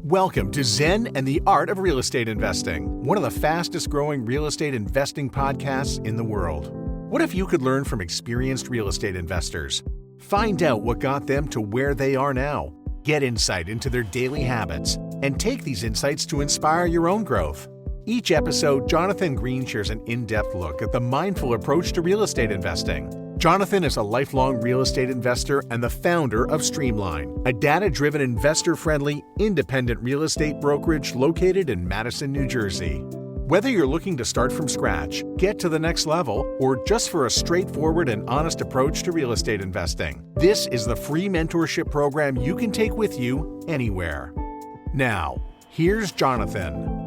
Welcome to Zen and the Art of Real Estate Investing, one of the fastest growing real estate investing podcasts in the world. What if you could learn from experienced real estate investors? Find out what got them to where they are now. Get insight into their daily habits and take these insights to inspire your own growth. Each episode, Jonathan Greene shares an in-depth look at the mindful approach to real estate investing. Jonathan is a lifelong real estate investor and the founder of Streamline, a data-driven, investor-friendly, independent real estate brokerage located in Madison, New Jersey. Whether you're looking to start from scratch, get to the next level, or just for a straightforward and honest approach to real estate investing, this is the free mentorship program you can take with you anywhere. Now, here's Jonathan.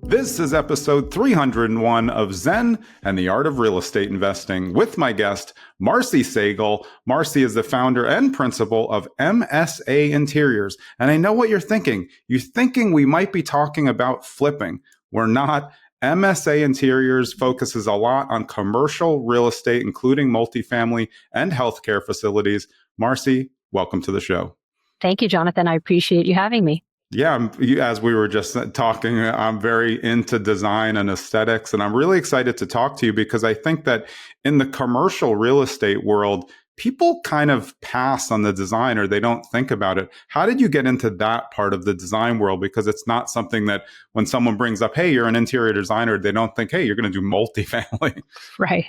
This is episode 301 of Zen and the Art of Real Estate Investing with my guest, Marcy Sagel. Marcy is the founder and principal of MSA Interiors. And I know what you're thinking. You're thinking we might be talking about flipping. We're not. MSA Interiors focuses a lot on commercial real estate, including multifamily and healthcare facilities. Marcy, welcome to the show. Thank you, Jonathan. I appreciate you having me. Yeah, as we were just talking, I'm very into design and aesthetics, and I'm really excited to talk to you because I think that in the commercial real estate world, people kind of pass on the design or they don't think about it. How did you get into that part of the design world? Because it's not something that when someone brings up, hey, you're an interior designer, they don't think, hey, you're going to do multifamily. Right.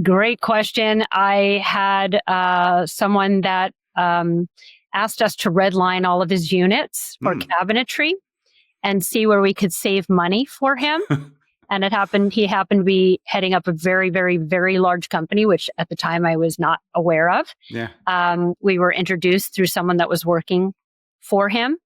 Great question. I had someone that asked us to redline all of his units for cabinetry and see where we could save money for him. And he happened to be heading up a very, very, very large company, which at the time I was not aware of. Yeah. We were introduced through someone that was working for him,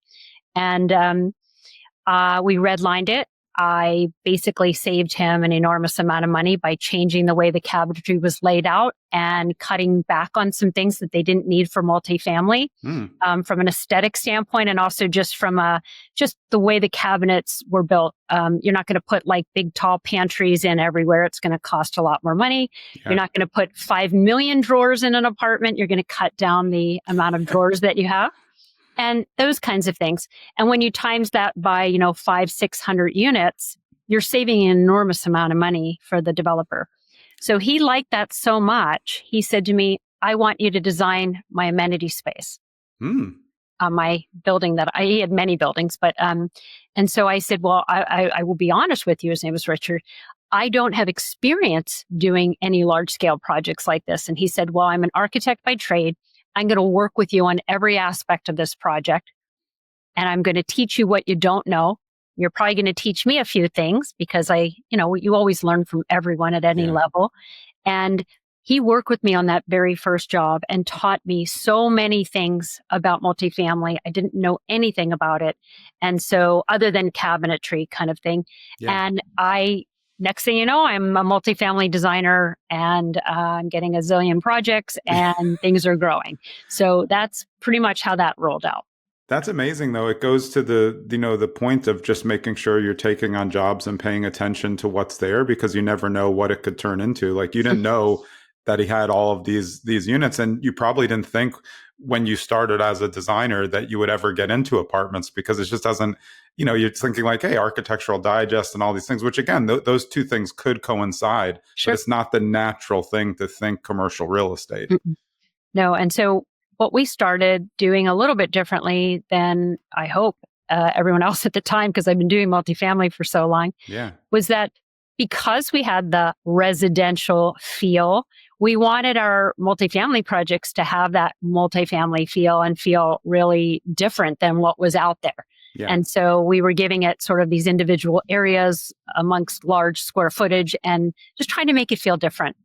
and we redlined it. I basically saved him an enormous amount of money by changing the way the cabinetry was laid out and cutting back on some things that they didn't need for multifamily from an aesthetic standpoint, and also just from just the way the cabinets were built. You're not going to put like big tall pantries in everywhere. It's going to cost a lot more money. Yeah. You're not going to put 5 million drawers in an apartment. You're going to cut down the amount of drawers that you have. And those kinds of things. And when you times that by, 500-600 units, you're saving an enormous amount of money for the developer. So he liked that so much. He said to me, I want you to design my amenity space. My building he had many buildings, but, and so I said, well, I will be honest with you. His name was Richard. I don't have experience doing any large scale projects like this. And he said, well, I'm an architect by trade. I'm going to work with you on every aspect of this project, and I'm going to teach you what you don't know. You're probably going to teach me a few things because you always learn from everyone at any level. And he worked with me on that very first job and taught me so many things about multifamily. I didn't know anything about it. And so other than cabinetry kind of thing. Yeah. And next thing you know, I'm a multifamily designer and I'm getting a zillion projects and things are growing. So that's pretty much how that rolled out. That's amazing, though. It goes to the point of just making sure you're taking on jobs and paying attention to what's there, because you never know what it could turn into. Like, you didn't know that he had all of these units, and you probably didn't think when you started as a designer that you would ever get into apartments, because it just doesn't, you're thinking like, hey, Architectural Digest and all these things, which again, those two things could coincide, Sure. But it's not the natural thing to think commercial real estate. No. And so what we started doing a little bit differently than I hope everyone else at the time, because I've been doing multifamily for so long, was that because we had the residential feel, we wanted our multifamily projects to have that multifamily feel and feel really different than what was out there. Yeah. And so we were giving it sort of these individual areas amongst large square footage and just trying to make it feel different.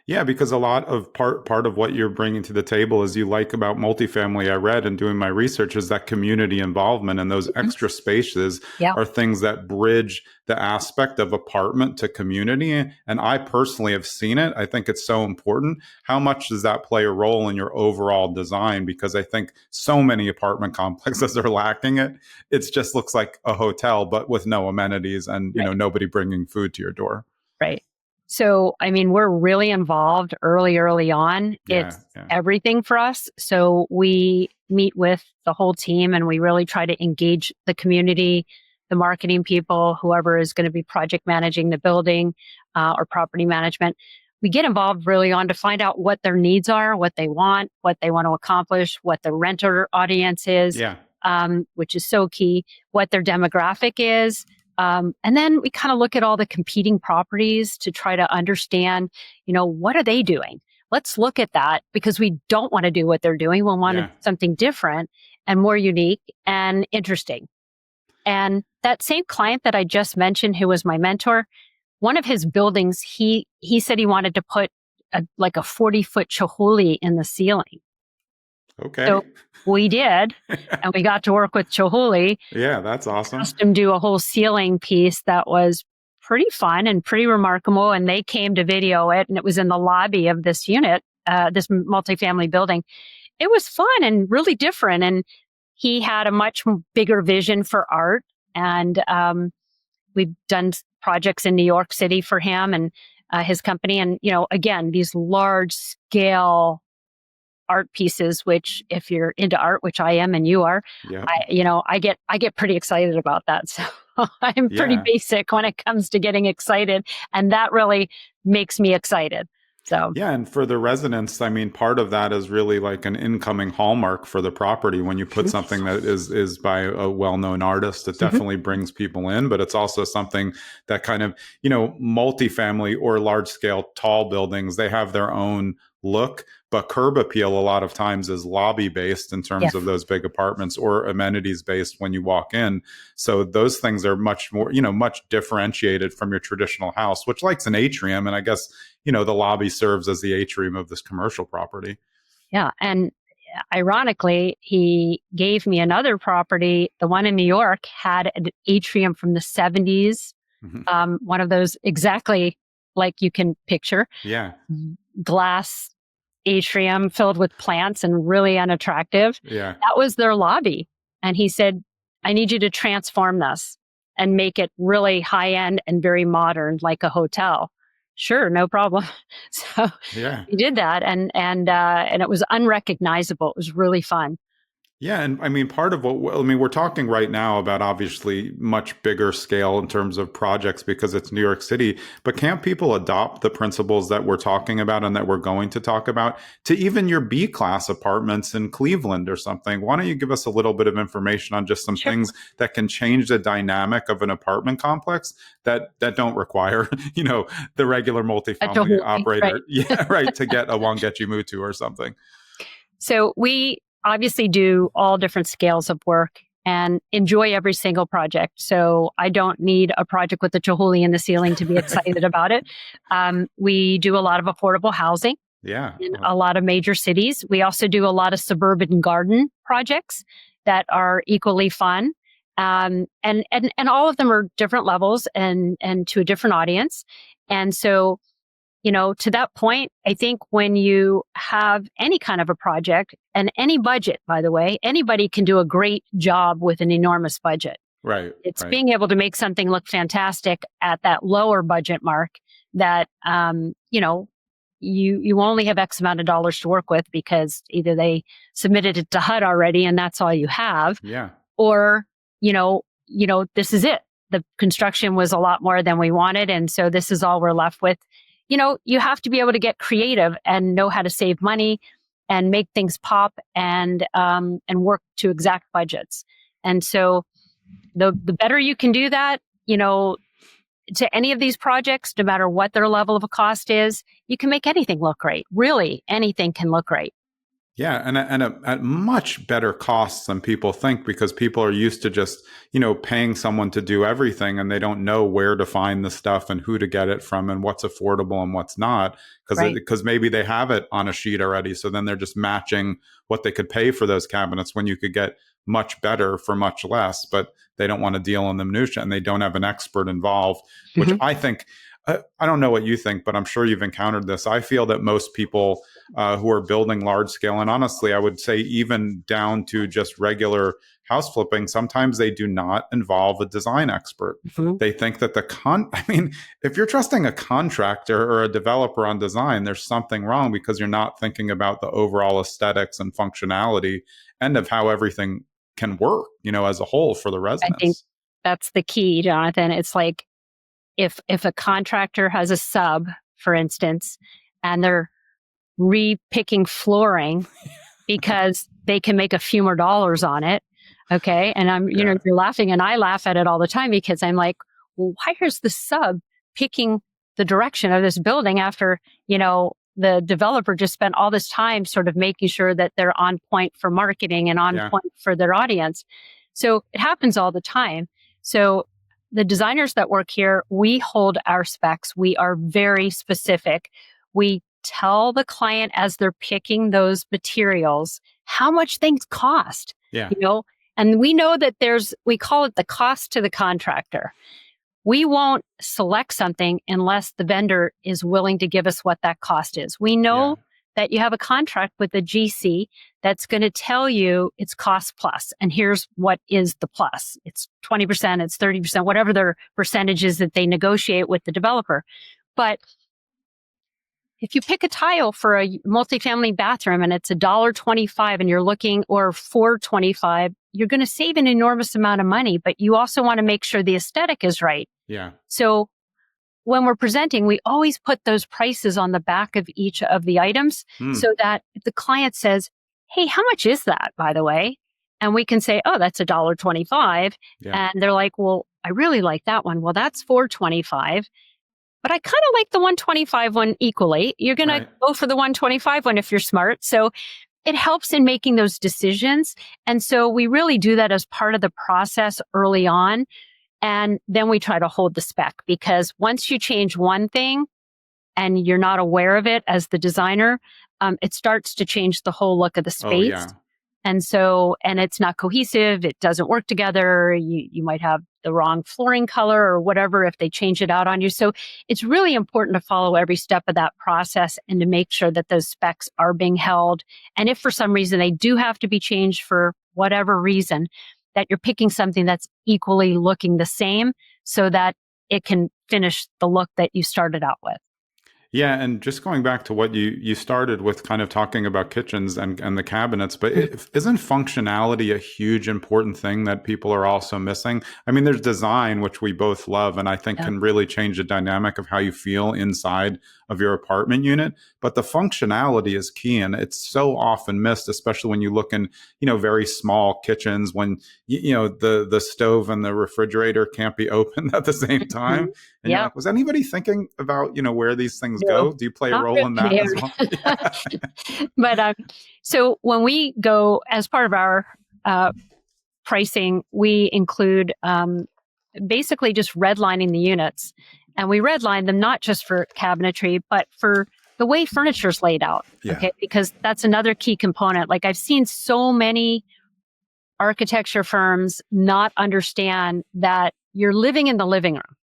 Yeah, because a lot of part of what you're bringing to the table is you like about multifamily. I read and doing my research is that community involvement, and those Mhm. extra spaces Yeah, are things that bridge the aspect of apartment to community. And I personally have seen it. I think it's so important. How much does that play a role in your overall design? Because I think so many apartment complexes are lacking it. It just looks like a hotel, but with no amenities and right. nobody bringing food to your door. Right. So, I mean, we're really involved early on. Yeah, It's yeah, everything for us. So we meet with the whole team and we really try to engage the community, the marketing people, whoever is going to be project managing the building or property management. We get involved really on to find out what their needs are, what they want to accomplish, what the renter audience is, yeah. which is so key, what their demographic is, and then we kind of look at all the competing properties to try to understand, what are they doing? Let's look at that because we don't want to do what they're doing. We want to do Yeah. something different and more unique and interesting. And that same client that I just mentioned, who was my mentor, one of his buildings, he said he wanted to put like a 40-foot Chihuly in the ceiling. So Okay. we did, and we got to work with Chihuly, Yeah, that's awesome. custom do a whole ceiling piece that was pretty fun and pretty remarkable. And they came to video it, and it was in the lobby of this unit, this multifamily building. It was fun and really different. And he had a much bigger vision for art. And we've done projects in New York City for him and his company. And, again, these large scale art pieces, which if you're into art, which I am and you are, Yep. I get pretty excited about that. So I'm pretty Yeah. basic when it comes to getting excited, and that really makes me excited. So Yeah, and for the residents, I mean, part of that is really like an incoming hallmark for the property. When you put mhm, something that is by a well-known artist, it mhm, definitely brings people in, but it's also something that kind of, multifamily or large-scale tall buildings, they have their own look, but curb appeal a lot of times is lobby based in terms of yes, those big apartments or amenities based when you walk in. So those things are much more, much differentiated from your traditional house, which likes an atrium. And I guess the lobby serves as the atrium of this commercial property. yeah. And ironically, he gave me another property. The one in New York had an atrium from the 70s, Mhm. one of those exactly like you can picture, Yeah. glass atrium filled with plants and really unattractive. Yeah. That was their lobby. And he said, I need you to transform this and make it really high end and very modern, like a hotel. Sure, no problem. So Yeah. we did that, and it was unrecognizable. It was really fun. Yeah, and I mean, part of what I mean, we're talking right now about obviously much bigger scale in terms of projects because it's New York City, but can't people adopt the principles that we're talking about and that we're going to talk about to even your B class apartments in Cleveland or something? Why don't you give us a little bit of information on just some Sure. things that can change the dynamic of an apartment complex that don't require, the regular A multifamily Chihuly, right. operator, yeah, right, to get a Wangechi Mutu or something. So we obviously do all different scales of work and enjoy every single project. So I don't need a project with a Chihuly in the ceiling to be excited about it. We do a lot of affordable housing Yeah. in a lot of major cities. We also do a lot of suburban garden projects that are equally fun. And all of them are different levels and to a different audience. And so to that point, I think when you have any kind of a project and any budget, by the way, anybody can do a great job with an enormous budget. Right, It's right. being able to make something look fantastic at that lower budget mark that, you only have X amount of dollars to work with because either they submitted it to HUD already and that's all you have, Yeah. or, this is it. The construction was a lot more than we wanted. And so this is all we're left with. You have to be able to get creative and know how to save money and make things pop and work to exact budgets. And so the better you can do that, to any of these projects, no matter what their level of a cost is, you can make anything look great. Really, anything can look great. Yeah, and at much better costs than people think, because people are used to just, paying someone to do everything, and they don't know where to find the stuff and who to get it from and what's affordable and what's not, Right. because maybe they have it on a sheet already. So then they're just matching what they could pay for those cabinets when you could get much better for much less, but they don't want to deal in the minutia, and they don't have an expert involved, which Hmm. I think, I don't know what you think, but I'm sure you've encountered this. I feel that most people who are building large scale, and honestly, I would say even down to just regular house flipping, sometimes they do not involve a design expert. Hmm. They think that I mean, if you're trusting a contractor or a developer on design, there's something wrong, because you're not thinking about the overall aesthetics and functionality and of how everything can work, as a whole for the I think residents. that's the key, Jonathan. It's like if a contractor has a sub, for instance, and they're re-picking flooring because they can make a few more dollars on it. Okay. And Yeah. you're laughing, and I laugh at it all the time, because I'm like, well, why is the sub picking the direction of this building after, the developer just spent all this time sort of making sure that they're on point for marketing and on Yeah. point for their audience. So it happens all the time. So the designers that work here, we hold our specs. We are very specific. We tell the client as they're picking those materials how much things cost, Yeah. and we know that we call it the cost to the contractor. We won't select something unless the vendor is willing to give us what that cost is. We Yeah. know that you have a contract with a GC that's going to tell you it's cost plus, and here's what is the plus. It's 20%, it's 30%, whatever their percentage is that they negotiate with the developer. But if you pick a tile for a multifamily bathroom and it's $1.25 and you're looking, or $4.25, you're going to save an enormous amount of money, but you also want to make sure the aesthetic is right. Yeah. So when we're presenting, we always put those prices on the back of each of the items, so that if the client says, hey, how much is that, by the way? And we can say, oh, that's $1.25. Yeah. And they're like, well, I really like that one. Well, that's $4.25. But I kind of like the 125 one equally. You're going to Right. go for the 125 one if you're smart. So it helps in making those decisions. And so we really do that as part of the process early on. And then we try to hold the spec, because once you change one thing and you're not aware of it as the designer, it starts to change the whole look of the Oh, space. yeah. And it's not cohesive. It doesn't work together. You might have the wrong flooring color or whatever if they change it out on you. So it's really important to follow every step of that process and to make sure that those specs are being held. And if for some reason they do have to be changed for whatever reason, that you're picking something that's equally looking the same, so that it can finish the look that you started out with. Yeah, and just going back to what you started with, kind of talking about kitchens and the cabinets, but isn't functionality a huge important thing that people are also missing? I mean, there's design, which we both love, and I think Yeah. can really change the dynamic of how you feel inside of your apartment unit. But the functionality is key, and it's so often missed, especially when you look in, very small kitchens, when the stove and the refrigerator can't be opened at the same time. And you're Yeah. like, was anybody thinking about, where these things No, go? Do you play a not role in that as well? really. Yeah. But so when we go, as part of our pricing, we include basically just redlining the units. And we redline them not just for cabinetry, but for the way furniture is laid out. Yeah. Okay. Because that's another key component. Like, I've seen so many architecture firms not understand that you're living in the living room.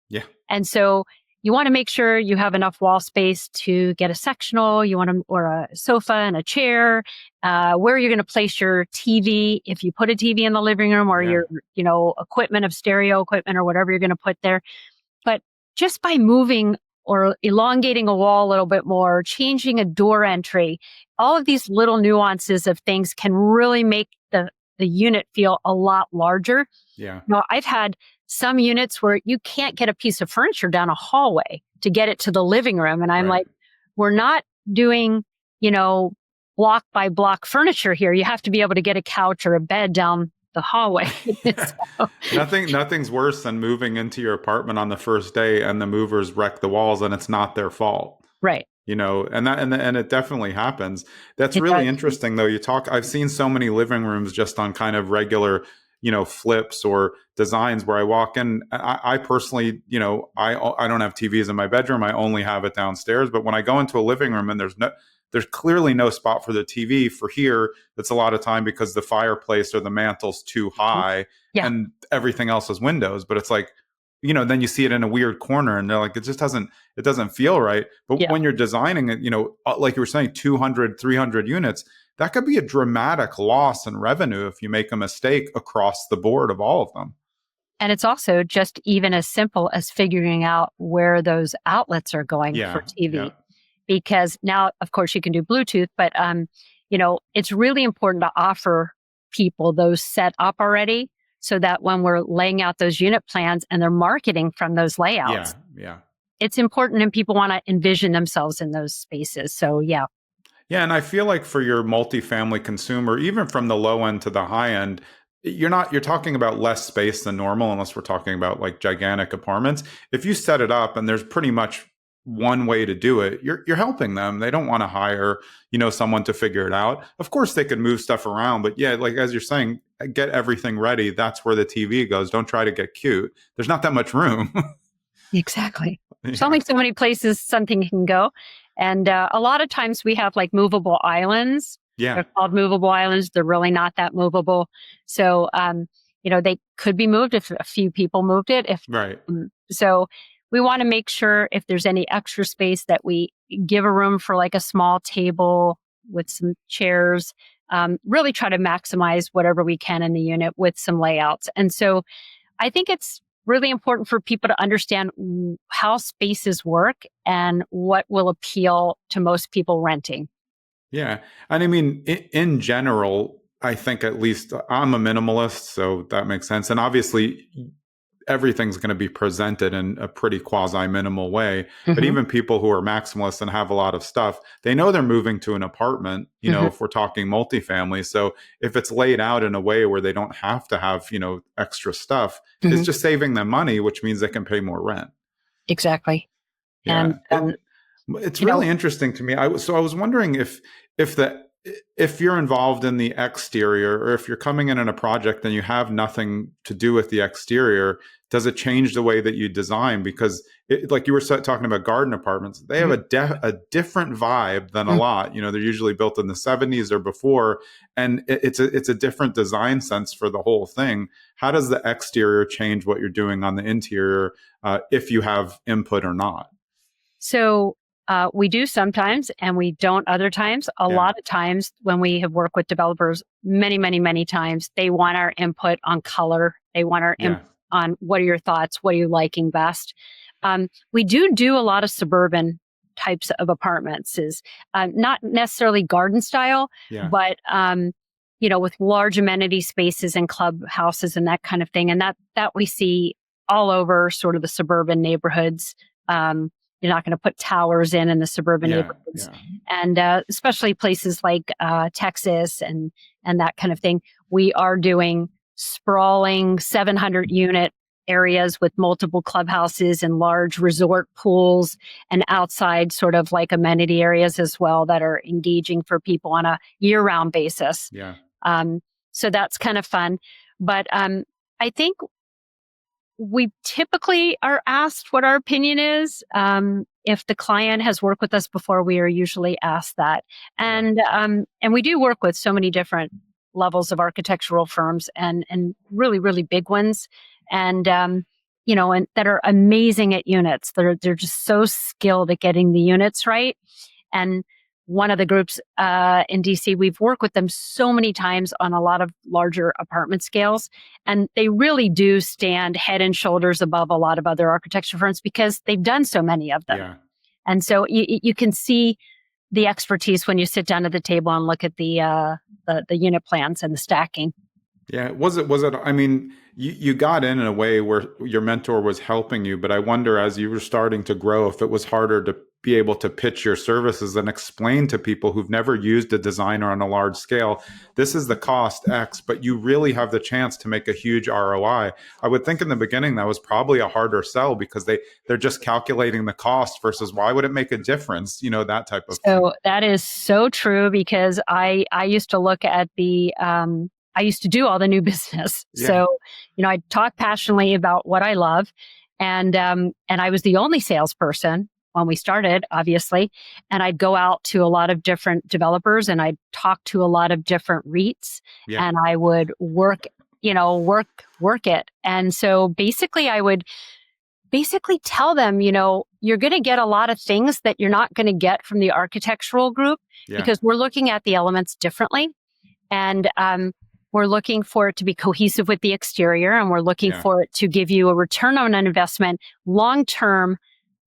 Yeah. And so you want to make sure you have enough wall space to get a sectional, or a sofa and a chair, where you're going to place your TV. If you put a TV in the living room, or Yeah. your, equipment of stereo equipment or whatever you're going to put there. But just by moving or elongating a wall a little bit more, changing a door entry, all of these little nuances of things can really make the unit feel a lot larger. Yeah. Now, I've had some units where you can't get a piece of furniture down a hallway to get it to the living room. And I'm Right. like, we're not doing, block by block furniture here. You have to be able to get a couch or a bed down the hallway. So, Nothing's worse than moving into your apartment on the first day and the movers wreck the walls and it's not their fault. right. and it definitely happens. That's It really does. interesting though. I've seen so many living rooms just on kind of regular, flips or designs where I walk in. I personally, I don't have TVs in my bedroom. I only have it downstairs. But when I go into a living room and there's clearly no spot for the TV for here. That's a lot of time because the fireplace or the mantle's too high Yeah. and everything else is windows. But it's like, then you see it in a weird corner and they're like, it doesn't feel right. But Yeah. when you're designing it, like you were saying, 200, 300 units, that could be a dramatic loss in revenue if you make a mistake across the board of all of them. And it's also just even as simple as figuring out where those outlets are going for Yeah. Yeah. TV. Because now, of course, you can do Bluetooth, but it's really important to offer people those set up already so that when we're laying out those unit plans and they're marketing from those layouts, Yeah. it's important and people want to envision themselves in those spaces. So yeah. Yeah, and I feel like for your multifamily consumer, even from the low end to the high end, you're talking about less space than normal unless we're talking about like gigantic apartments. If you set it up and there's pretty much one way to do it, you're helping them. They don't want to hire, someone to figure it out. Of course they can move stuff around, but yeah, like as you're saying, get everything ready. That's where the TV goes. Don't try to get cute. There's not that much room. Exactly. There's Yeah. only so many places something can go. And a lot of times we have like movable islands. Yeah. They're called movable islands. They're really not that movable. So, they could be moved if a few people moved it. Right. So we want to make sure if there's any extra space that we give a room for like a small table with some chairs, really try to maximize whatever we can in the unit with some layouts. And so I think it's really important for people to understand how spaces work and what will appeal to most people renting. Yeah. And I mean, in general, I think at least I'm a minimalist, so that makes sense. And obviously, everything's going to be presented in a pretty quasi minimal way. But even people who are maximalists and have a lot of stuff, they know they're moving to an apartment, if we're talking multifamily. So if it's laid out in a way where they don't have to have, extra stuff, it's just saving them money, which means they can pay more rent. Exactly. Yeah. And, It's really interesting to me. I was wondering if you're involved in the exterior or if you're coming in a project and you have nothing to do with the exterior, does it change the way that you design? Because like you were talking about garden apartments, they have a different vibe than a lot. They're usually built in the 70s or before, and it's a different design sense for the whole thing. How does the exterior change what you're doing on the interior if you have input or not? So we do sometimes and we don't other times. A lot of times when we have worked with developers, many, many, many times, they want our input on color. They want our input on what are your thoughts? What are you liking best? We do a lot of suburban types of apartments, is not necessarily garden style, but with large amenity spaces and clubhouses and that kind of thing. And that we see all over sort of the suburban neighborhoods. You're not going to put towers in the suburban neighborhoods. And especially places like Texas and that kind of thing. We are doing sprawling 700 unit areas with multiple clubhouses and large resort pools and outside sort of like amenity areas as well that are engaging for people on a year-round basis. So that's kind of fun. But I think we typically are asked what our opinion is. If the client has worked with us before, we are usually asked that. And we do work with so many different levels of architectural firms and really, really big ones. And that are amazing at units. They're just so skilled at getting the units right. And one of the groups in DC, we've worked with them so many times on a lot of larger apartment scales. And they really do stand head and shoulders above a lot of other architecture firms because they've done so many of them. And so you can see the expertise when you sit down at the table and look at the unit plans and the stacking. Yeah. Was it, I mean, you got in a way where your mentor was helping you, but I wonder as you were starting to grow, if it was harder be able to pitch your services and explain to people who've never used a designer on a large scale, this is the cost X, but you really have the chance to make a huge ROI. I would think in the beginning that was probably a harder sell because they're just calculating the cost versus why would it make a difference, that type of thing. So that is so true because I used to look at I used to do all the new business. Yeah. So, I talk passionately about what I love. And I was the only salesperson when we started, obviously. And I'd go out to a lot of different developers and I'd talk to a lot of different REITs and I would work it. And so basically I would tell them, you're going to get a lot of things that you're not going to get from the architectural group because we're looking at the elements differently. And we're looking for it to be cohesive with the exterior and we're looking for it to give you a return on an investment, long-term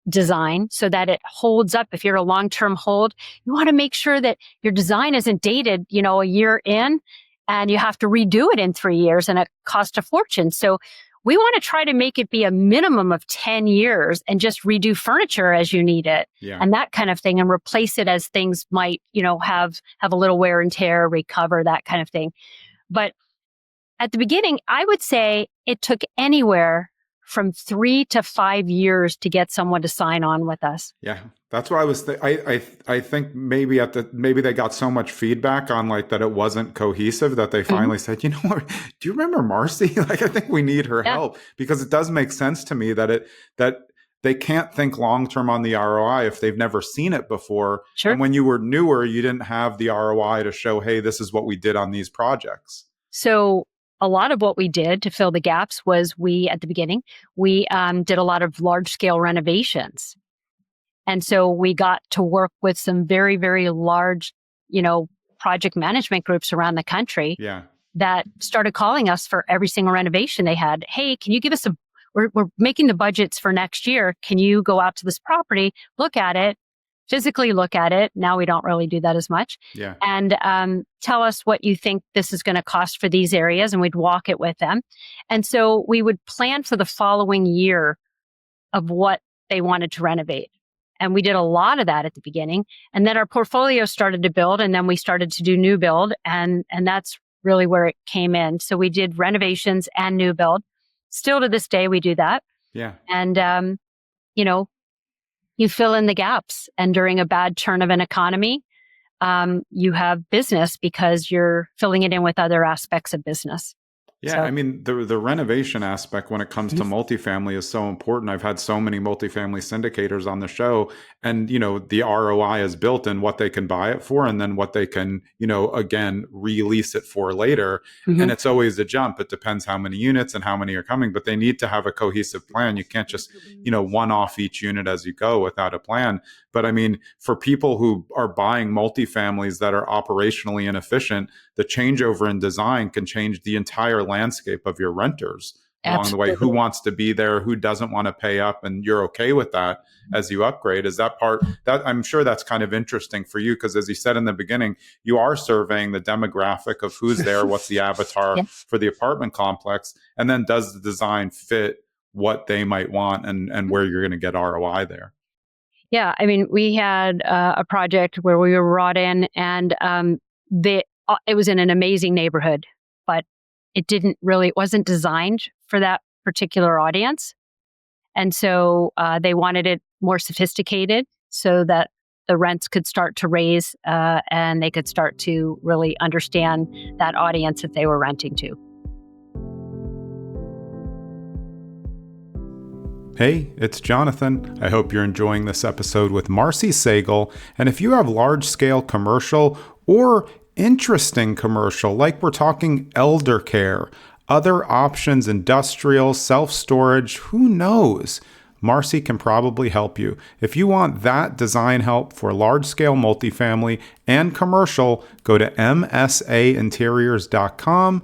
design so that it holds up. If you're a long-term hold, you want to make sure that your design isn't dated, a year in and you have to redo it in 3 years and it costs a fortune. So we want to try to make it be a minimum of 10 years and just redo furniture as you need it and that kind of thing and replace it as things might, have a little wear and tear, recover, that kind of thing. But at the beginning, I would say it took anywhere from 3 to 5 years to get someone to sign on with us. Yeah, that's what I was. I think maybe they got so much feedback on that it wasn't cohesive that they finally said, what? Do you remember Marcy? I think we need her help because it does make sense to me that they can't think long term on the ROI if they've never seen it before. Sure. And when you were newer, you didn't have the ROI to show, hey, this is what we did on these projects. So a lot of what we did to fill the gaps was at the beginning, we did a lot of large scale renovations. And so we got to work with some very, very large, project management groups around the country that started calling us for every single renovation they had. Hey, can you give us we're making the budgets for next year. Can you go out to this property, look at it, physically look at it? Now we don't really do that as much. Yeah. And tell us what you think this is going to cost for these areas. And we'd walk it with them. And so we would plan for the following year of what they wanted to renovate. And we did a lot of that at the beginning. And then our portfolio started to build and then we started to do new build. And that's really where it came in. So we did renovations and new build. Still to this day, we do that. Yeah. And, you fill in the gaps. And during a bad turn of an economy, you have business because you're filling it in with other aspects of business. Yeah, So- I mean, the renovation aspect when it comes to multifamily is so important. I've had so many multifamily syndicators on the show, and the ROI is built in what they can buy it for, and then what they can again release it for later. And it's always a jump. It depends how many units and how many are coming, but they need to have a cohesive plan. You can't just one off each unit as you go without a plan. But I mean, for people who are buying multifamilies that are operationally inefficient, the changeover in design can change the entire landscape of your renters along the way. Who wants to be there? Who doesn't want to pay up? And you're okay with that as you upgrade. Is that part that I'm sure that's kind of interesting for you? Because as you said in the beginning, you are surveying the demographic of who's there, what's the avatar for the apartment complex, and then does the design fit what they might want and where you're going to get ROI there. Yeah, I mean, we had a project where we were brought in and it was in an amazing neighborhood, but it wasn't designed for that particular audience. And so they wanted it more sophisticated so that the rents could start to raise and they could start to really understand that audience that they were renting to. Hey, it's Jonathan. I hope you're enjoying this episode with Marcy Sagel. And if you have large-scale commercial or interesting commercial, like we're talking elder care, other options, industrial, self-storage, who knows? Marcy can probably help you. If you want that design help for large-scale multifamily and commercial, go to msainteriors.com.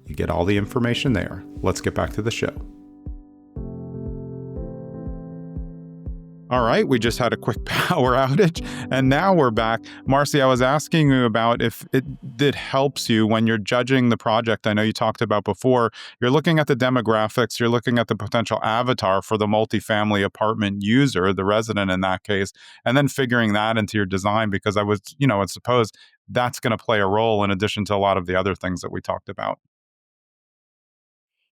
You get all the information there. Let's get back to the show. All right, we just had a quick power outage and now we're back. Marcy, I was asking you about if it helps you when you're judging the project. I know you talked about before, you're looking at the demographics, you're looking at the potential avatar for the multifamily apartment user, the resident in that case, and then figuring that into your design because I suppose that's going to play a role in addition to a lot of the other things that we talked about.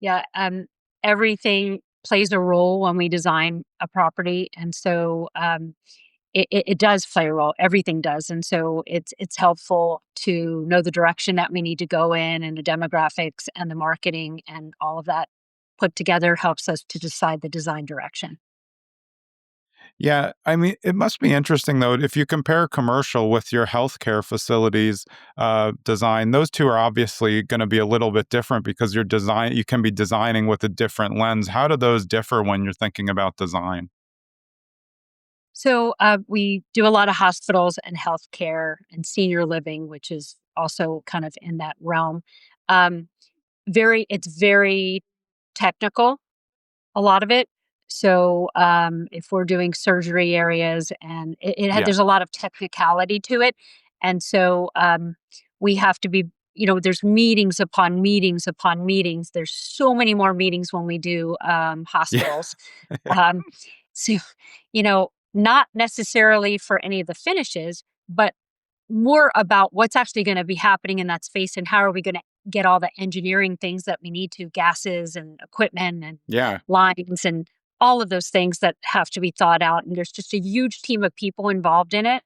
Yeah, everything plays a role when we design a property, and so it does play a role. Everything does, and so it's helpful to know the direction that we need to go in, and the demographics, and the marketing, and all of that put together helps us to decide the design direction. Yeah, I mean, it must be interesting though, if you compare commercial with your healthcare facilities design, those two are obviously going to be a little bit different because you can be designing with a different lens. How do those differ when you're thinking about design? So we do a lot of hospitals and healthcare and senior living, which is also kind of in that realm. Um, it's very technical, a lot of it. So if we're doing surgery areas, and Yeah, there's a lot of technicality to it, and so we have to be. There's meetings upon meetings upon meetings. There's so many more meetings when we do yeah, hospitals. Um, so, not necessarily for any of the finishes, but more about what's actually going to be happening in that space and how are we going to get all the engineering things that we need to, gases and equipment and yeah, lines and all of those things that have to be thought out. And there's just a huge team of people involved in it,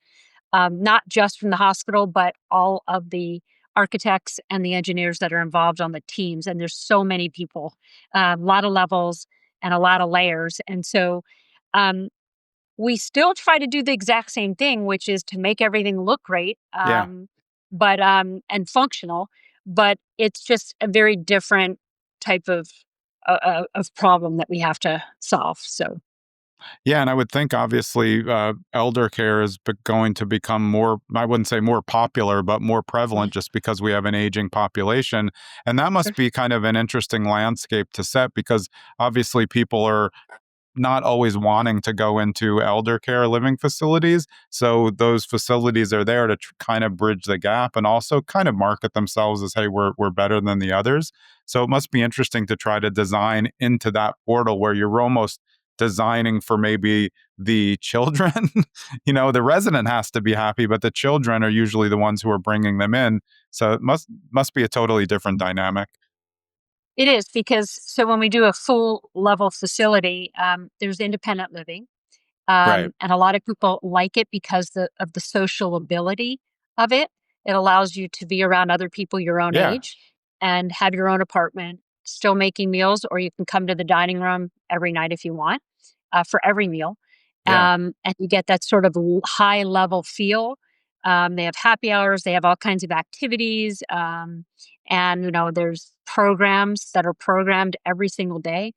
not just from the hospital, but all of the architects and the engineers that are involved on the teams. And there's so many people, a lot of levels and a lot of layers. And so um, we still try to do the exact same thing, which is to make everything look great, yeah. but and functional. But it's just a very different type of problem that we have to solve. So Yeah, and I would think obviously elder care is going to become more, I wouldn't say more popular, but more mm, prevalent just because we have an aging population. And that sure. must be kind of an interesting landscape to set because obviously people are not always wanting to go into elder care living facilities. So those facilities are there to kind of bridge the gap and also kind of market themselves as, hey, we're better than the others. So it must be interesting to try to design into that portal where you're almost designing for maybe the children. The resident has to be happy, but the children are usually the ones who are bringing them in. So it must be a totally different dynamic. It is because so when we do a full level facility, there's independent living. Right. And a lot of people like it because of the social ability of it. It allows you to be around other people your own Yeah. age and have your own apartment, still making meals, or you can come to the dining room every night if you want for every meal. Yeah. And you get that sort of high level feel. They have happy hours, they have all kinds of activities. And, there's programs that are programmed every single day,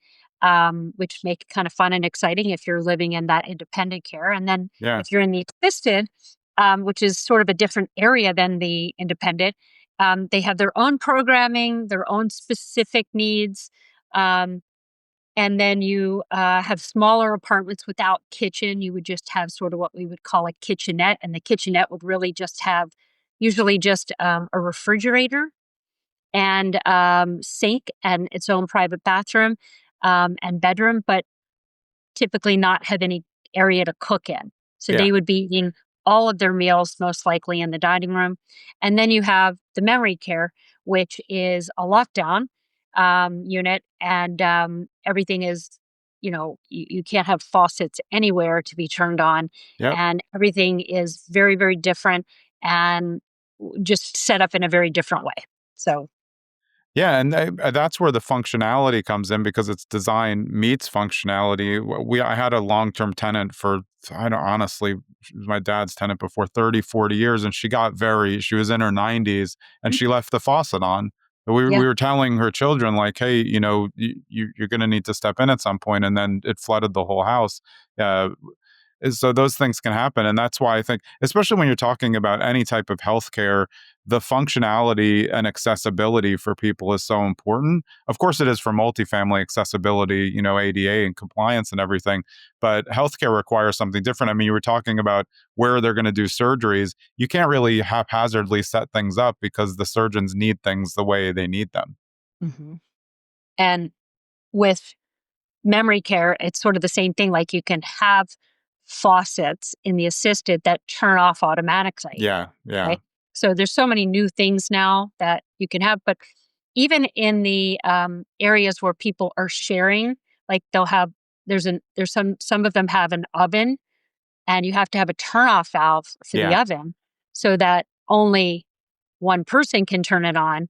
which make it kind of fun and exciting if you're living in that independent care. And then Yeah. if you're in the assisted, which is sort of a different area than the independent, they have their own programming, their own specific needs. Um, and then you have smaller apartments without kitchen. You would just have sort of what we would call a kitchenette. And the kitchenette would really just have usually just a refrigerator and sink and its own private bathroom and bedroom, but typically not have any area to cook in. So Yeah. they would be eating all of their meals most likely in the dining room. And then you have the memory care, which is a lockdown unit, and everything is, you can't have faucets anywhere to be turned on, Yep. and everything is very, very different and just set up in a very different way. So Yeah, and that's where the functionality comes in because it's design meets functionality. I had a long-term tenant for, I don't honestly, she was my dad's tenant before 30, 40 years, and she was in her 90s and mm, she left the faucet on. We yeah. were telling her children like, hey, you're going to need to step in at some point, and then it flooded the whole house. Uh, So those things can happen. And that's why I think, especially when you're talking about any type of healthcare, the functionality and accessibility for people is so important. Of course, it is for multifamily accessibility, ADA and compliance and everything. But healthcare requires something different. I mean, you were talking about where they're going to do surgeries. You can't really haphazardly set things up because the surgeons need things the way they need them. Hmm. And with memory care, it's sort of the same thing. Like you can have faucets in the assisted that turn off automatically. Yeah, yeah, Right. So there's so many new things now that you can have, but even in the areas where people are sharing, like they'll have, there's some of them have an oven, and you have to have a turnoff valve for the yeah. oven so that only one person can turn it on,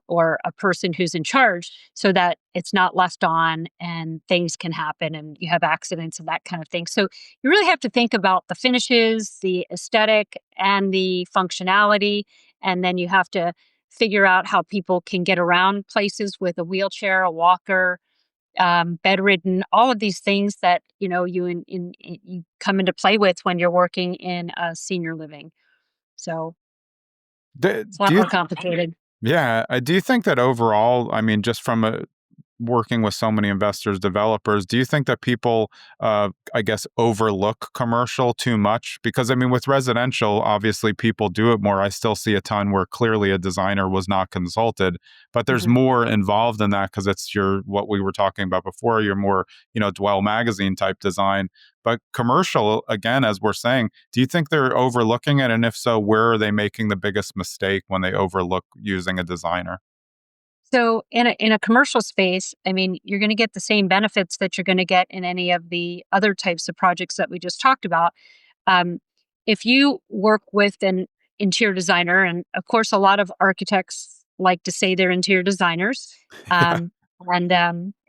or a person who's in charge, so that it's not left on and things can happen and you have accidents and that kind of thing. So you really have to think about the finishes, the aesthetic, and the functionality. And then you have to figure out how people can get around places with a wheelchair, a walker, bedridden, all of these things that you come into play with when you're working in senior living. So Do, it's a lot do you more complicated. Yeah, I do think that overall, I mean, just from working with so many investors, developers, do you think that people, I guess, overlook commercial too much? Because I mean, with residential, obviously people do it more. I still see a ton where clearly a designer was not consulted, but there's Mhm. more involved in that because it's what we were talking about before, your more, Dwell magazine type design. But commercial, again, as we're saying, do you think they're overlooking it? And if so, where are they making the biggest mistake when they overlook using a designer? So in a commercial space, I mean, you're going to get the same benefits that you're going to get in any of the other types of projects that we just talked about. Um, if you work with an interior designer, and of course, a lot of architects like to say they're interior designers, Yeah,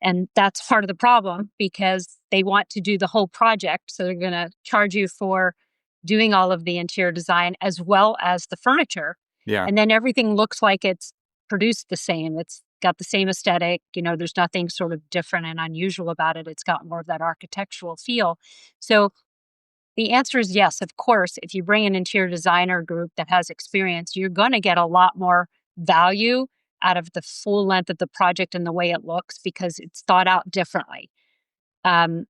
and that's part of the problem because they want to do the whole project, so they're going to charge you for doing all of the interior design as well as the furniture, yeah, and then everything looks like it's produced the same. It's got the same aesthetic. There's nothing sort of different and unusual about it. It's got more of that architectural feel. So the answer is yes, of course. If you bring an interior designer group that has experience, you're going to get a lot more value out of the full length of the project and the way it looks because it's thought out differently. Um,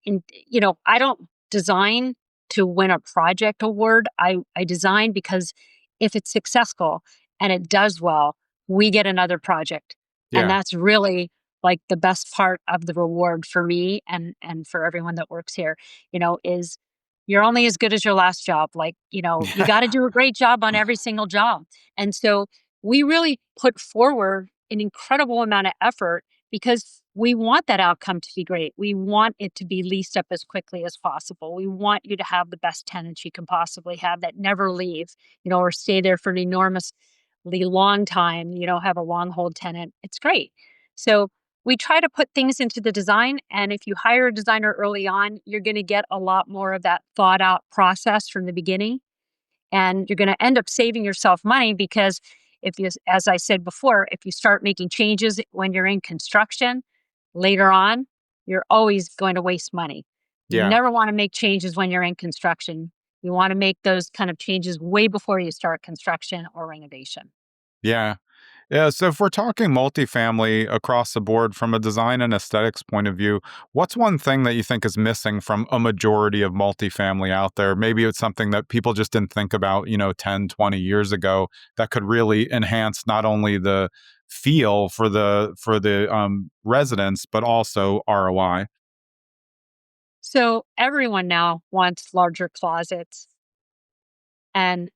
I don't design to win a project award. I design because if it's successful and it does well, we get another project. And yeah, that's really like the best part of the reward for me and for everyone that works here, is you're only as good as your last job. Like, you got to do a great job on every single job. And so we really put forward an incredible amount of effort because we want that outcome to be great. We want it to be leased up as quickly as possible. We want you to have the best tenants you can possibly have that never leave, or stay there for an enormously long time, have a long hold tenant. It's great. So we try to put things into the design. And if you hire a designer early on, you're going to get a lot more of that thought out process from the beginning. And you're going to end up saving yourself money because if you, as I said before, if you start making changes when you're in construction later on, you're always going to waste money. You yeah, never want to make changes when you're in construction. You want to make those kind of changes way before you start construction or renovation. yeah. Yeah, so if we're talking multifamily across the board from a design and aesthetics point of view, what's one thing that you think is missing from a majority of multifamily out there? Maybe it's something that people just didn't think about, 10, 20 years ago that could really enhance not only the feel for the residents, but also ROI. So everyone now wants larger closets and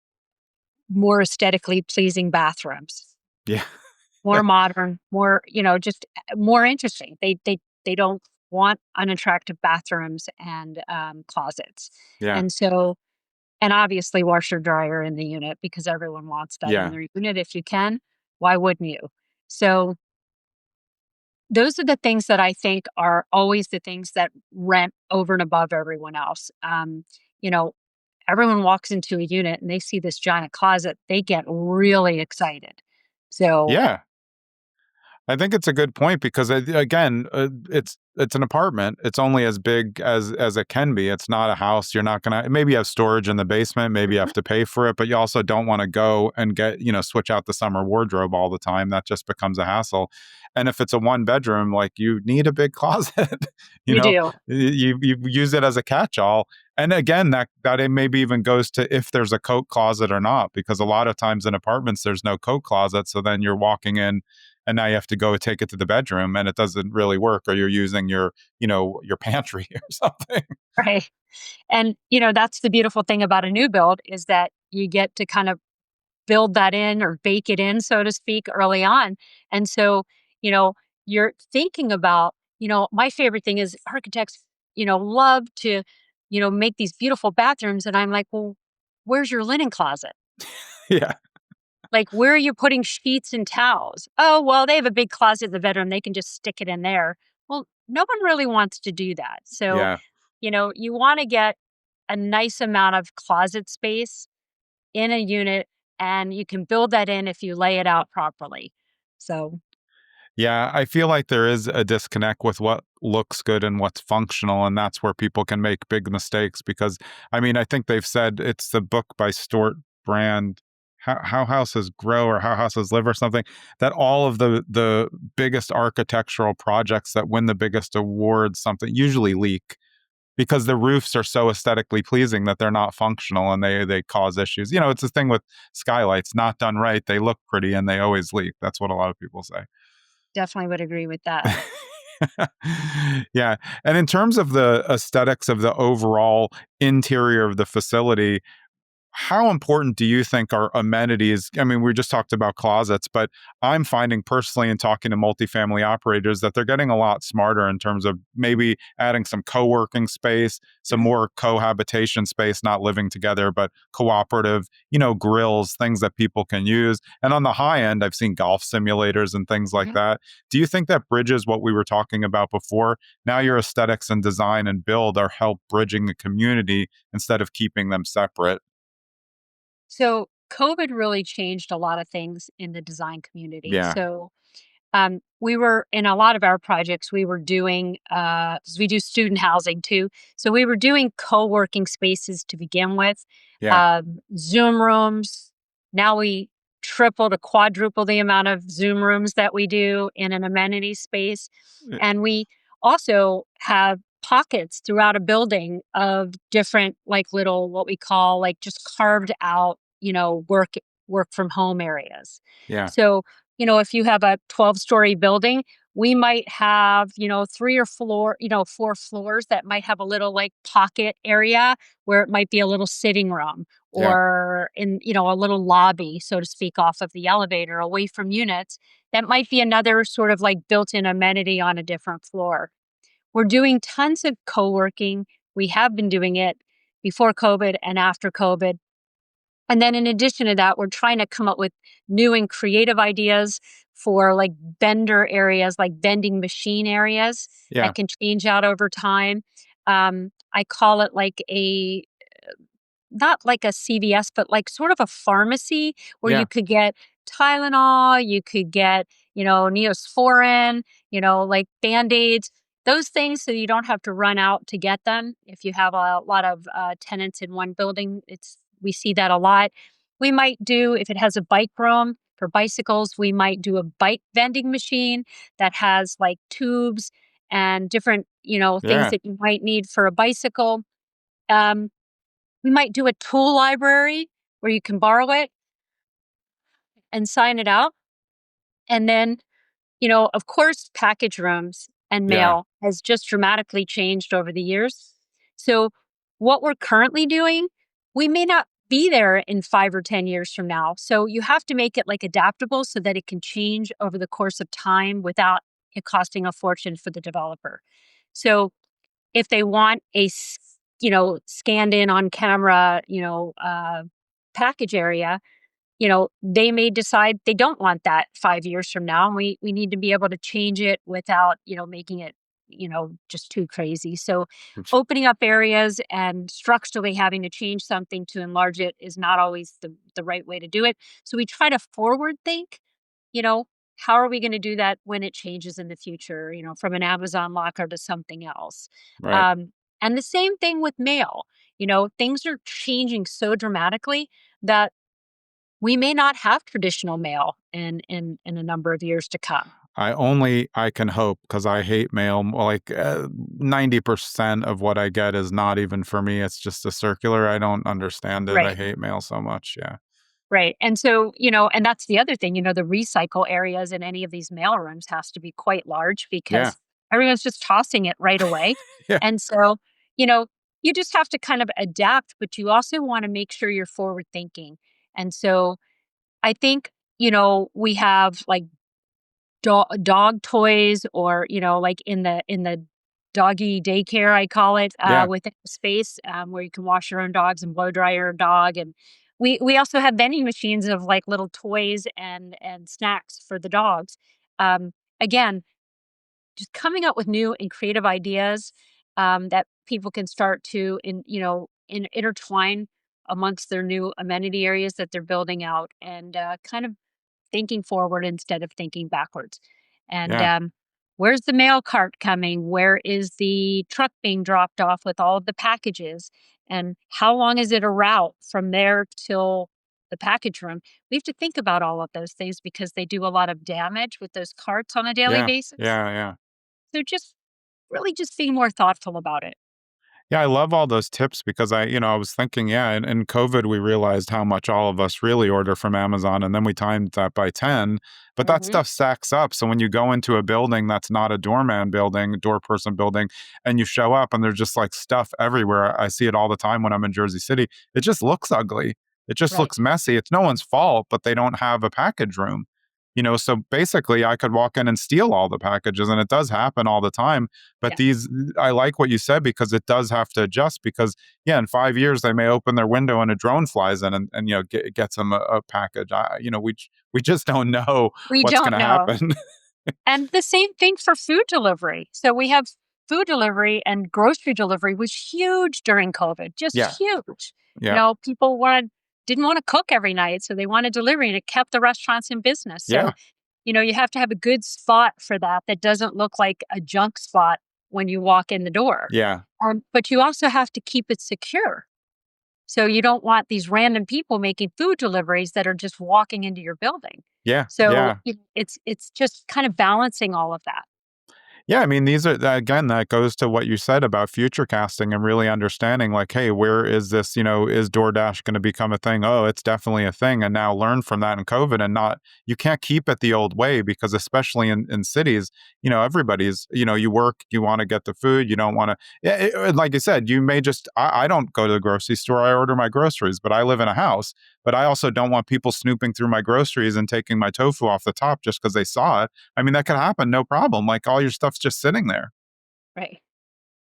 more aesthetically pleasing bathrooms. Yeah. More modern, more, just more interesting. They don't want unattractive bathrooms and closets. Yeah. And so, and obviously washer dryer in the unit because everyone wants that in Yeah. their unit if you can. Why wouldn't you? So those are the things that I think are always the things that rent over and above everyone else. You know, Everyone walks into a unit and they see this giant closet, they get really excited. So Yeah. I think it's a good point because again, it's an apartment. It's only as big as it can be. It's not a house. You're not gonna maybe you have storage in the basement. Maybe you have to pay for it, but you also don't want to go and get switch out the summer wardrobe all the time. That just becomes a hassle. And if it's a one bedroom, like you need a big closet. you You know, do. you use it as a catch all. And again, that it maybe even goes to if there's a coat closet or not, because a lot of times in apartments there's no coat closet. So then you're walking in and now you have to go take it to the bedroom and it doesn't really work, or you're using your pantry or something. Right. And, that's the beautiful thing about a new build is that you get to kind of build that in or bake it in, so to speak, early on. And so, you know, you're thinking about, my favorite thing is architects, love to, make these beautiful bathrooms. And I'm like, well, where's your linen closet? Yeah. Like, where are you putting sheets and towels? Oh, well, they have a big closet in the bedroom. They can just stick it in there. Well, no one really wants to do that. So, Yeah. you want to get a nice amount of closet space in a unit, and you can build that in if you lay it out properly. So, Yeah, I feel like there is a disconnect with what looks good and what's functional, and that's where people can make big mistakes. Because, I mean, I think they've said it's the book by Stuart Brand, How Houses Grow or How Houses Live or something, that all of the biggest architectural projects that win the biggest awards, something usually leak because the roofs are so aesthetically pleasing that they're not functional and they cause issues. It's the thing with skylights, not done right, they look pretty and they always leak. That's what a lot of people say. definitely would agree with that. Yeah. And in terms of the aesthetics of the overall interior of the facility, how important do you think are amenities? I mean, we just talked about closets, but I'm finding personally in talking to multifamily operators that they're getting a lot smarter in terms of maybe adding some co-working space, some more cohabitation space, not living together, but cooperative, grills, things that people can use. And on the high end, I've seen golf simulators and things like Mhm. that. Do you think that bridges what we were talking about before? Now your aesthetics and design and build are help bridging the community instead of keeping them separate. So, COVID really changed a lot of things in the design community. Yeah. So, we were in a lot of our projects, we were doing, 'cause we do student housing too. So we were doing co-working spaces to begin with, Yeah. Zoom rooms. Now we triple to quadruple the amount of Zoom rooms that we do in an amenity space. Uh, And we also have pockets throughout a building of different, like little, what we call like just carved out, work from home areas. Yeah. So if you have a 12-story building, we might have, three or four, 4 floors that might have a little like pocket area where it might be a little sitting room Yeah. or in, a little lobby, so to speak, off of the elevator away from units. That might be another sort of like built in amenity on a different floor. We're doing tons of co working. We have been doing it before COVID and after COVID. And then in addition to that, we're trying to come up with new and creative ideas for like vendor areas, like vending machine areas Yeah. that can change out over time. I call it like not like a CVS, but like sort of a pharmacy where you Yeah. could get Tylenol, you could get, Neosporin, like Band-Aids, those things so you don't have to run out to get them. If you have a lot of tenants in one building, we see that a lot. We might do, if it has a bike room for bicycles, we might do a bike vending machine that has like tubes and different, things Yeah. that you might need for a bicycle. Um, we might do a tool library where you can borrow it and sign it out. And then, of course, package rooms and Yeah. mail has just dramatically changed over the years. So, what we're currently doing, we may not be there in 5 or 10 years from now. So, you have to make it like adaptable so that it can change over the course of time without it costing a fortune for the developer. So, if they want scanned in on camera, package area, they may decide they don't want that 5 years from now. And we need to be able to change it without, making it, just too crazy. So opening up areas and structurally having to change something to enlarge it is not always the right way to do it. So we try to forward think, you know, how are we going to do that when it changes in the future, from an Amazon locker to something else? Right. Um, and the same thing with mail. Things are changing so dramatically that we may not have traditional mail in a number of years to come. I can hope because I hate mail. Like 90% of what I get is not even for me. It's just a circular. I don't understand it. I Right. hate mail so much. Yeah. Right. And so, and that's the other thing, the recycle areas in any of these mail rooms has to be quite large Yeah. because everyone's just tossing it right away. Yeah. And so, you know, you just have to kind of adapt, but you also want to make sure you're forward thinking. And so I think, we have like dog toys, or like in the doggy daycare, I call it, Yeah. within the space, where you can wash your own dogs and blow dry your dog. And we also have vending machines of like little toys and snacks for the dogs. Again, just coming up with new and creative ideas, that people can start to intertwine amongst their new amenity areas that they're building out, and kind of thinking forward instead of thinking backwards. And Yeah. where's the mail cart coming? Where is the truck being dropped off with all of the packages? And how long is it a route from there till the package room? We have to think about all of those things because they do a lot of damage with those carts on a daily Yeah. basis. Yeah. Yeah. So just really just being more thoughtful about it. Yeah, I love all those tips because I was thinking, yeah, in COVID, we realized how much all of us really order from Amazon. And then we timed that by 10, but that Hmm. stuff stacks up. So when you go into a building that's not a doorman building, door person building, and you show up and there's just like stuff everywhere, I see it all the time when I'm in Jersey City. It just looks ugly. It just Right. looks messy. It's no one's fault, but they don't have a package room. So basically I could walk in and steal all the packages, and it does happen all the time. But Yeah. I like what you said because it does have to adjust because, yeah, in 5 years, they may open their window and a drone flies in and gets them a package. We just don't know We what's going don't to know. happen. And the same thing for food delivery. So we have food delivery, and grocery delivery was huge during COVID, just Yeah. huge. Yeah. People didn't want to cook every night, so they wanted delivery, and it kept the restaurants in business. So, Yeah. you have to have a good spot for that doesn't look like a junk spot when you walk in the door. Yeah. But you also have to keep it secure. So you don't want these random people making food deliveries that are just walking into your building. Yeah. So Yeah. it's just kind of balancing all of that. Yeah, I mean, again, that goes to what you said about future casting and really understanding, like, hey, where is this? Is DoorDash going to become a thing? Oh, it's definitely a thing. And now learn from that in COVID and not, you can't keep it the old way because, especially in cities, everybody's, you work, you want to get the food, you don't want to, yeah, like you said, you may just, I don't go to the grocery store, I order my groceries, but I live in a house. But I also don't want people snooping through my groceries and taking my tofu off the top just because they saw it. I mean, that could happen, no problem. Like all your stuff's just sitting there. Right.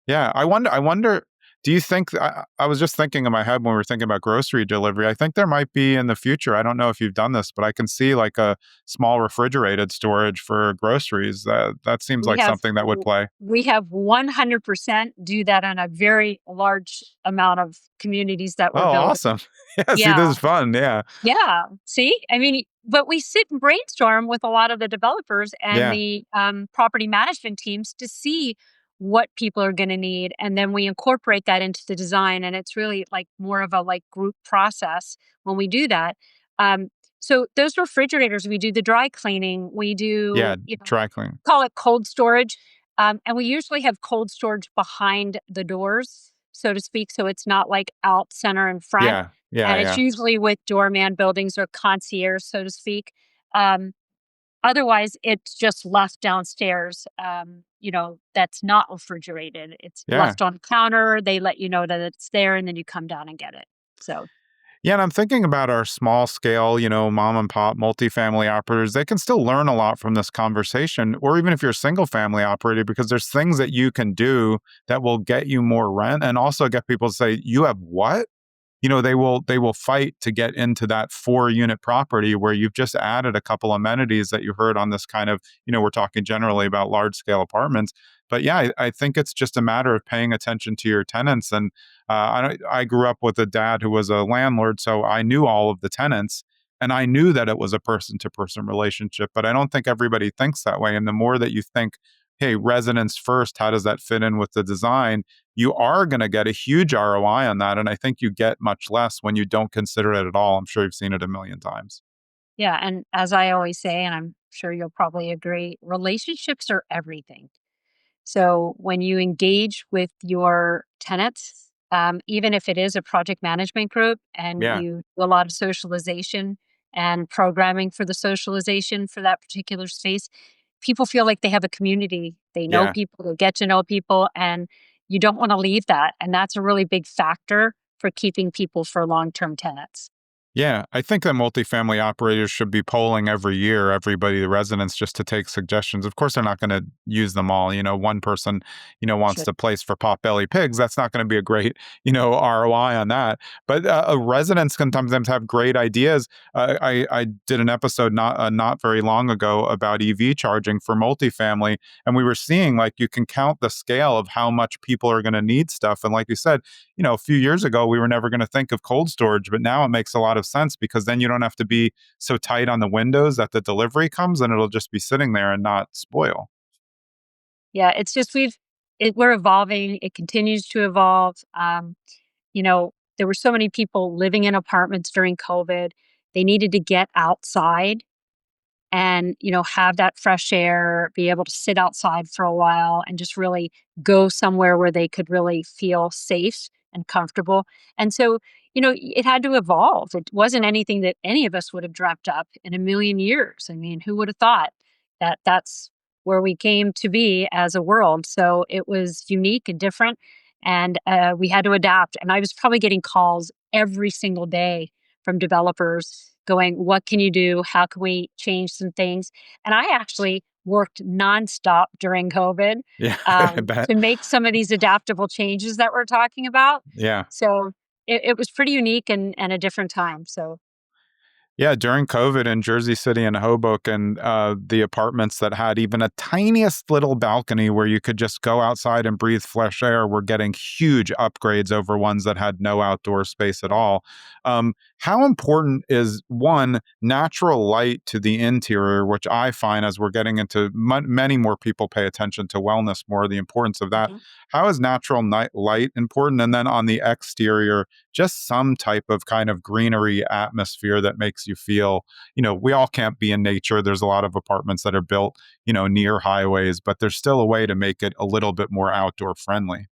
Yeah, I wonder, do you think I was just thinking in my head when we were thinking about grocery delivery, I think there might be in the future, I don't know if you've done this, but I can see like a small refrigerated storage for groceries. That seems We like have something that would play. we have 100% do that on a very large amount of communities that Oh, we're building. awesome. Yeah, see, this Yeah. is fun. Yeah. Yeah. See? I mean, but we sit and brainstorm with a lot of the developers and Yeah. the property management teams to see what people are going to need. And then we incorporate that into the design. And it's really like more of a like group process when we do that. Um, so those refrigerators, we do the dry cleaning. We Yeah, do, dry clean. call it cold storage. And we usually have cold storage behind the doors, so to speak. So it's not like out center in front. Yeah. Yeah, And it's yeah. usually with doorman buildings or concierge, so to speak. Um, Otherwise, it's just left downstairs, that's not refrigerated. It's Yeah. left on counter. They let you know that it's there, and then you come down and get it. So, Yeah, and I'm thinking about our small scale, mom and pop multifamily operators. They can still learn a lot from this conversation, or even if you're a single family operator, because there's things that you can do that will get you more rent and also get people to say, you have what? They will fight to get into that 4 unit property where you've just added a couple amenities that you heard on this kind of, we're talking generally about large scale apartments. But yeah, I think it's just a matter of paying attention to your tenants. And I grew up with a dad who was a landlord, so I knew all of the tenants. And I knew that it was a person to person relationship, but I don't think everybody thinks that way. And the more that you think, hey, residents first, how does that fit in with the design? You are going to get a huge ROI on that. And I think you get much less when you don't consider it at all. I'm sure you've seen it a million times. Yeah. And as I always say, and I'm sure you'll probably agree, relationships are everything. So when you engage with your tenants, even if it is a project management group and Yeah. you do a lot of socialization and programming for the socialization for that particular space, people feel like they have a community. They know Yeah. people, they get to know people, and you don't want to leave that. And that's a really big factor for keeping people for long term tenants. Yeah, I think that multifamily operators should be polling every year, everybody, the residents, just to take suggestions. Of course, they're not going to use them all. One person, wants Sure. to place for potbelly pigs. That's not going to be a great, ROI on that. But residents can sometimes have great ideas. I did an episode not very long ago about EV charging for multifamily, and we were seeing like you can count the scale of how much people are going to need stuff. And like you said, a few years ago, we were never going to think of cold storage, but now it makes a lot of sense because then you don't have to be so tight on the windows that the delivery comes and it'll just be sitting there and not spoil. Yeah, it's just we're evolving. It continues to evolve. There were so many people living in apartments during COVID. They needed to get outside and, have that fresh air, be able to sit outside for a while and just really go somewhere where they could really feel safe and comfortable. And so, it had to evolve. It wasn't anything that any of us would have dreamt up in a million years. I mean, who would have thought that that's where we came to be as a world? So it was unique and different. And we had to adapt. And I was probably getting calls every single day from developers going, what can you do? How can we change some things? And I actually worked nonstop during COVID Yeah, I bet. to make some of these adaptable changes that we're talking about. Yeah. So it was pretty unique and a different time. So Yeah, during COVID in Jersey City and Hoboken, the apartments that had even a tiniest little balcony where you could just go outside and breathe fresh air were getting huge upgrades over ones that had no outdoor space at all. How important is one, natural light to the interior, which I find as we're getting into many more people pay attention to wellness more, the importance of that. mhm. How is natural night light important? And then on the exterior, just some type of kind of greenery atmosphere that makes you feel, we all can't be in nature. There's a lot of apartments that are built, near highways, but there's still a way to make it a little bit more outdoor friendly.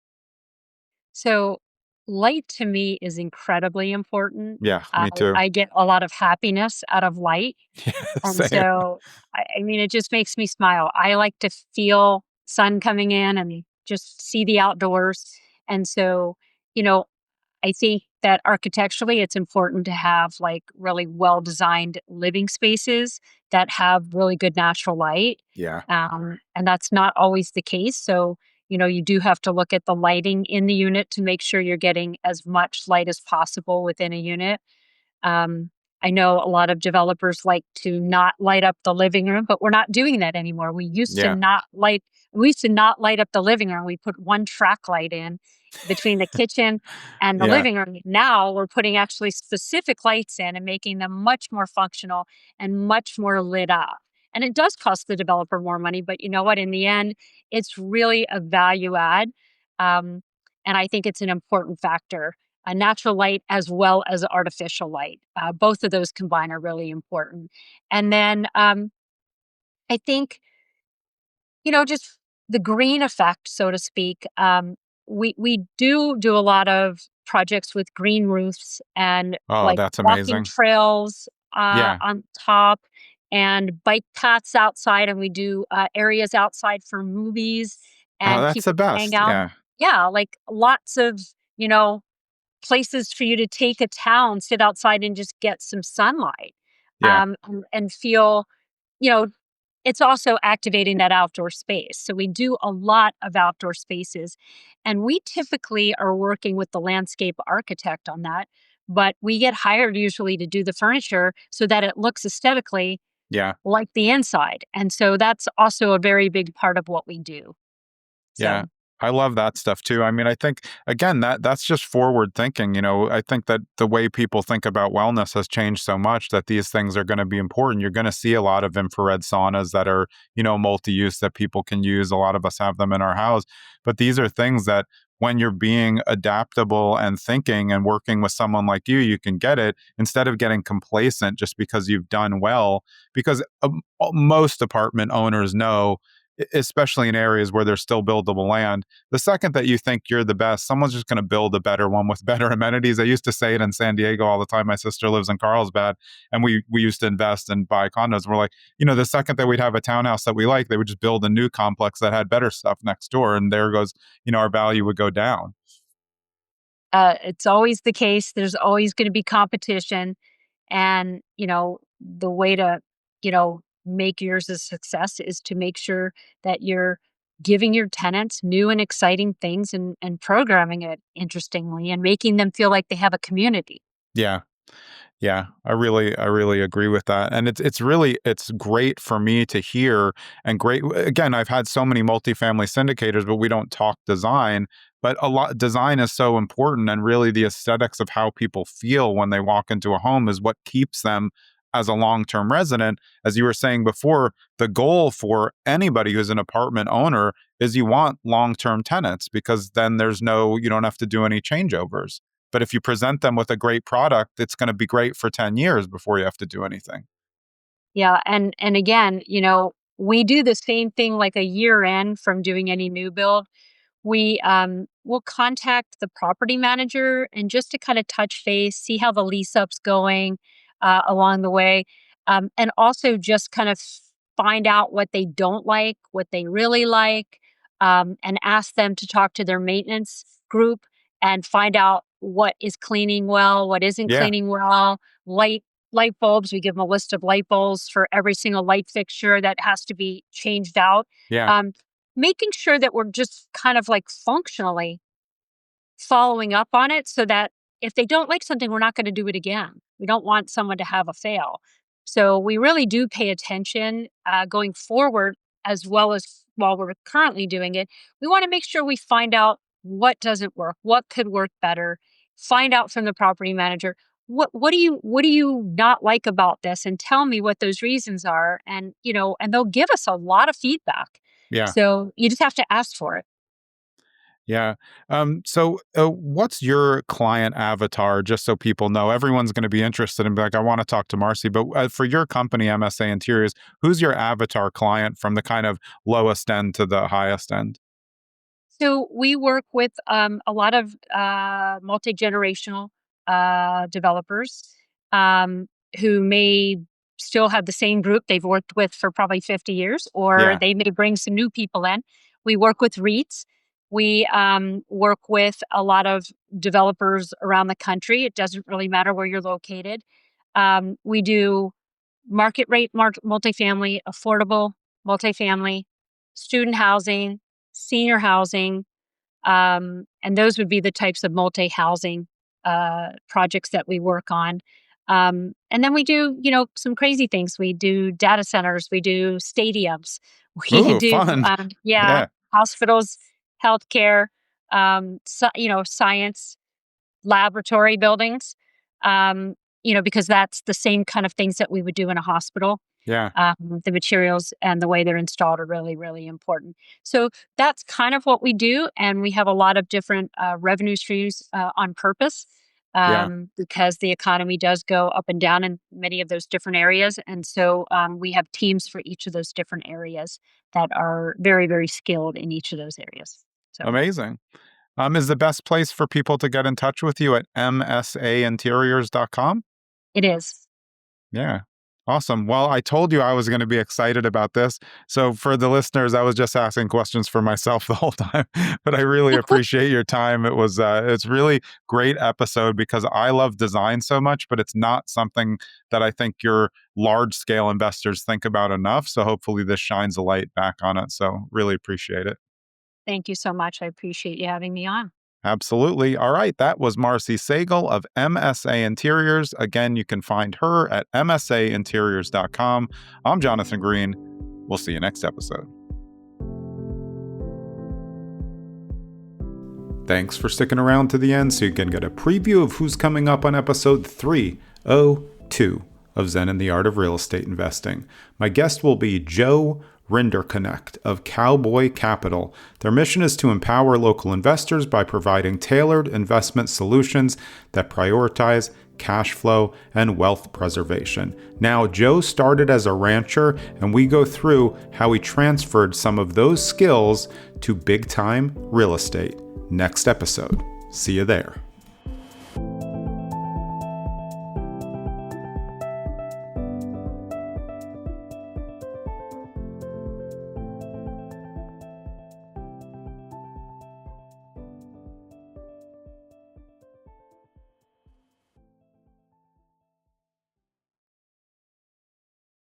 So light to me is incredibly important. Yeah, I, me too. I get a lot of happiness out of light. And Same. so, I mean, it just makes me smile. I like to feel sun coming in and just see the outdoors. And so, you know, I think that architecturally, it's important to have like really well designed living spaces that have really good natural light. Yeah. And that's not always the case. So, you do have to look at the lighting in the unit to make sure you're getting as much light as possible within a unit. Um, I know a lot of developers like to not light up the living room, but we're not doing that anymore. Yeah. We used to not light up the living room. We put one track light in between the kitchen and the Yeah. living room. Now we're putting actually specific lights in and making them much more functional and much more lit up. And it does cost the developer more money, but you know what? In the end, it's really a value add. Um, and I think it's an important factor, a natural light as well as artificial light. Both of those combined are really important. And then I think, just the green effect, so to speak. We do a lot of projects with green roofs and Oh, like that's walking amazing. trails Yeah. on top and bike paths outside. And we do areas outside for movies Oh, and that's the people to hang best. out. Yeah. Yeah, like lots of, you know, places for you to take a towel, sit outside and just get some sunlight, Yeah. and feel, you know, it's also activating that outdoor space. So we do a lot of outdoor spaces, and we typically are working with the landscape architect on that. But we get hired usually to do the furniture so that it looks aesthetically Yeah. like the inside. And so that's also a very big part of what we do. Yeah. So I love that stuff too. I mean, I think again that's just forward thinking. I think that the way people think about wellness has changed so much that these things are going to be important. You're going to see a lot of infrared saunas that are, multi-use that people can use. A lot of us have them in our house, but these are things that when you're being adaptable and thinking and working with someone like you can get it instead of getting complacent just because you've done well. Because most apartment owners know, especially in areas where there's still buildable land, the second that you think you're the best, someone's just going to build a better one with better amenities. I used to say it in San Diego all the time. My sister lives in Carlsbad, and we used to invest and buy condos. We're like, the second that we'd have a townhouse that we like, they would just build a new complex that had better stuff next door, and there goes, our value would go down. It's always the case. There's always going to be competition. And, the way to, make yours a success is to make sure that you're giving your tenants new and exciting things and programming it interestingly and making them feel like they have a community. Yeah. Yeah, I really agree with that. And it's great for me to hear, and great again, I've had so many multifamily syndicators, but we don't talk design. But a lot design is so important, and really the aesthetics of how people feel when they walk into a home is what keeps them as a long-term resident. As you were saying before, the goal for anybody who's an apartment owner is you want long-term tenants, because then you don't have to do any changeovers. But if you present them with a great product, it's going to be great for 10 years before you have to do anything. Yeah, and again, we do the same thing like a year in from doing any new build. We will contact the property manager and just to kind of touch base, see how the lease up's going along the way, and also just kind of find out what they don't like, what they really like, and ask them to talk to their maintenance group and find out what is cleaning well, what isn't Yeah, cleaning well. Light bulbs, we give them a list of light bulbs for every single light fixture that has to be changed out. yeah, Um, Making sure that we're just kind of like functionally following up on it so that if they don't like something, we're not going to do it again. We don't want someone to have a fail. So we really do pay attention going forward as well as while we're currently doing it. We want to make sure we find out what doesn't work, what could work better, find out from the property manager what do you not like about this and tell me what those reasons are, and they'll give us a lot of feedback, yeah, so you just have to ask for it. yeah. What's your client avatar? Just so people know, everyone's going to be interested and be like, I want to talk to Marcy. But for your company, MSA Interiors, who's your avatar client from the kind of lowest end to the highest end? So we work with a lot of multi-generational developers um, who may still have the same group they've worked with for probably 50 years, or Yeah, they may bring some new people in. We work with REITs. We work with a lot of developers around the country. It doesn't really matter where you're located. We do market rate multifamily, affordable multifamily, student housing, senior housing, and those would be the types of multi-housing projects that we work on. And then we do, some crazy things. We do data centers, we do stadiums, we ooh, do, fun. yeah, Yeah, hospitals, healthcare, science, laboratory buildings. Because that's the same kind of things that we would do in a hospital. yeah, The materials and the way they're installed are really, really important. So that's kind of what we do. And we have a lot of different revenue streams on purpose yeah. because the economy does go up and down in many of those different areas. And so we have teams for each of those different areas that are very, very skilled in each of those areas. So Amazing. Is the best place for people to get in touch with you at msainteriors.com? it is. Yeah. Awesome. Well, I told you I was going to be excited about this. So for the listeners, I was just asking questions for myself the whole time, but I really appreciate your time. It's really great episode because I love design so much, but it's not something that I think your large scale investors think about enough. So hopefully this shines a light back on it. So really appreciate it. Thank you so much. I appreciate you having me on. Absolutely. All right. That was Marcy Sagel of MSA Interiors. Again, you can find her at msainteriors.com. I'm Jonathan Greene. We'll see you next episode. Thanks for sticking around to the end so you can get a preview of who's coming up on episode 302 of Zen and the Art of Real Estate Investing. My guest will be Joe Rinderknecht of Cowboy Capital. Their mission is to empower local investors by providing tailored investment solutions that prioritize cash flow and wealth preservation. Now, Joe started as a rancher, and we go through how he transferred some of those skills to big-time real estate. Next episode. See you there.